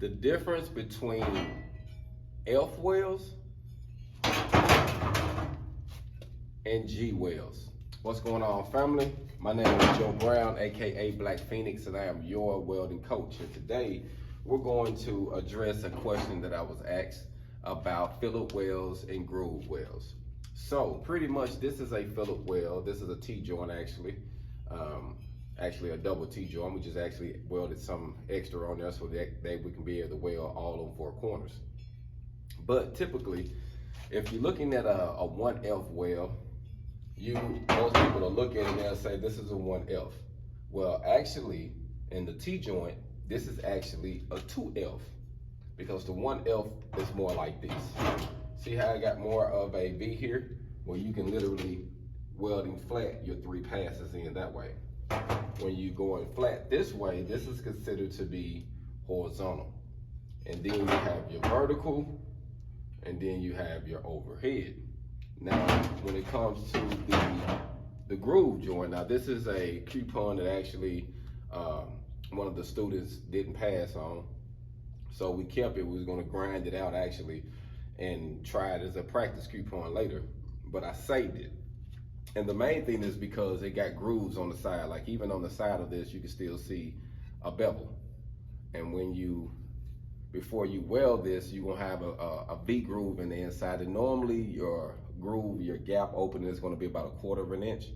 the difference between F welds and G welds. What's going on, family? My name is Joe Brown, aka Black Phoenix, and I am your welding coach. And today we're going to address a question that I was asked about fillet welds and groove welds. So pretty much this is a fillet weld. This is a T-joint actually. Actually a double T-joint. We just actually welded some extra on there so that we can be able to weld all on 4 corners. But typically, if you're looking at a 1F weld, most people will look at it and they'll say this is a 1F. Well, actually, in the T-joint, this is actually a 2F because the 1F is more like this. See how I got more of a V here? Well, you can literally welding flat your 3 passes in that way. When you going flat this way, this is considered to be horizontal. And then you have your vertical, and then you have your overhead. Now, when it comes to the groove joint, now this is a coupon that actually one of the students didn't pass on. So we kept it, we was gonna grind it out actually and try it as a practice coupon later, but I saved it. And the main thing is because it got grooves on the side, like even on the side of this, you can still see a bevel. And before you weld this, you're gonna have a V groove in the inside. And normally your groove, your gap opening is gonna be about 1/4 of an inch,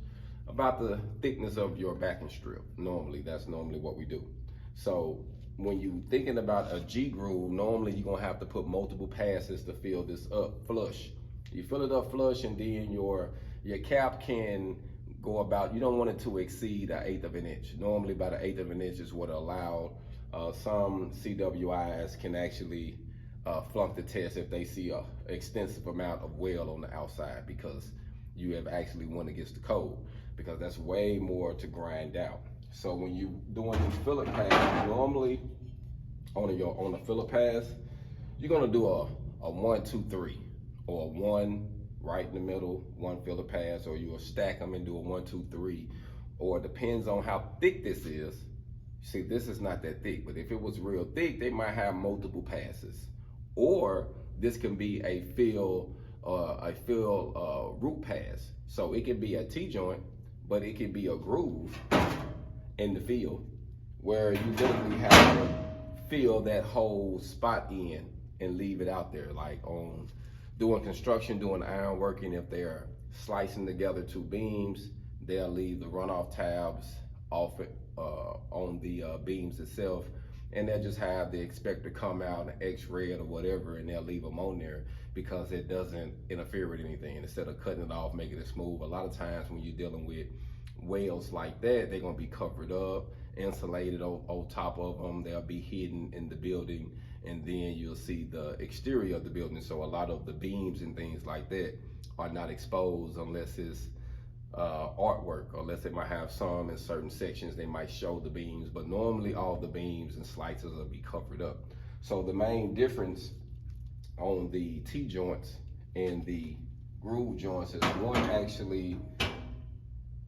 about the thickness of your backing strip. That's normally what we do. So when you thinking about a G groove, normally you're gonna have to put multiple passes to fill this up flush. You fill it up flush, and then your cap can go about, you don't want it to exceed 1/8 of an inch. Normally about 1/8 of an inch is what allowed. Some CWIs can actually flunk the test if they see an extensive amount of weld on the outside because you have actually went against the code, because that's way more to grind out. So when you doing these fillet passes, normally on the fillet pass, you're gonna do a 1, 2, 3, or a 1 right in the middle, 1 fillet pass, or you'll stack them and do a 1, 2, 3, or it depends on how thick this is. See, this is not that thick, but if it was real thick, they might have multiple passes. Or this can be a fill root pass. So it can be a T-joint, but it can be a groove in the field where you literally have to fill that whole spot in and leave it out there. Like on doing construction, doing iron working, if they're slicing together 2 beams, they'll leave the runoff tabs off it on the beams itself, and they'll just have the inspector come out and X-ray it or whatever, and they'll leave them on there because it doesn't interfere with anything. Instead of cutting it off, making it smooth, a lot of times when you're dealing with welds like that, they're gonna be covered up, insulated on top of them. They'll be hidden in the building, and then you'll see the exterior of the building. So a lot of the beams and things like that are not exposed unless it's artwork, unless they might have some in certain sections they might show the beams, but normally all the beams and slices will be covered up. So the main difference on the T-joints and the groove joints is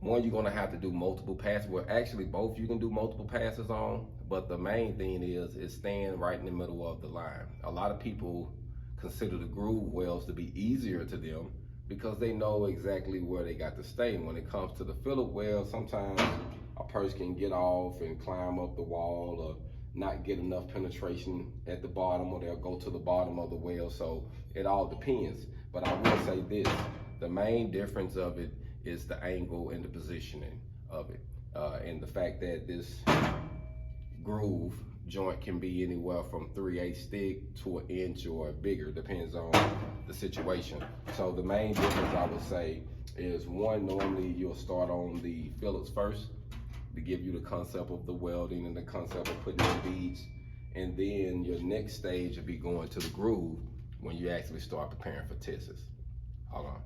one you're gonna have to do multiple passes. Well, actually both you can do multiple passes on, but the main thing is staying right in the middle of the line. A lot of people consider the groove welds to be easier to them because they know exactly where they got to stay. When it comes to the fillet weld, sometimes a person can get off and climb up the wall or not get enough penetration at the bottom, or they'll go to the bottom of the weld. So it all depends. But I will say this, the main difference of it is the angle and the positioning of it. And the fact that this groove joint can be anywhere from 3/8 thick to 1 inch or bigger, depends on the situation. So the main difference I would say is, one, normally you'll start on the fillets first to give you the concept of the welding and the concept of putting in beads, and then your next stage will be going to the groove when you actually start preparing for tests. Hold on.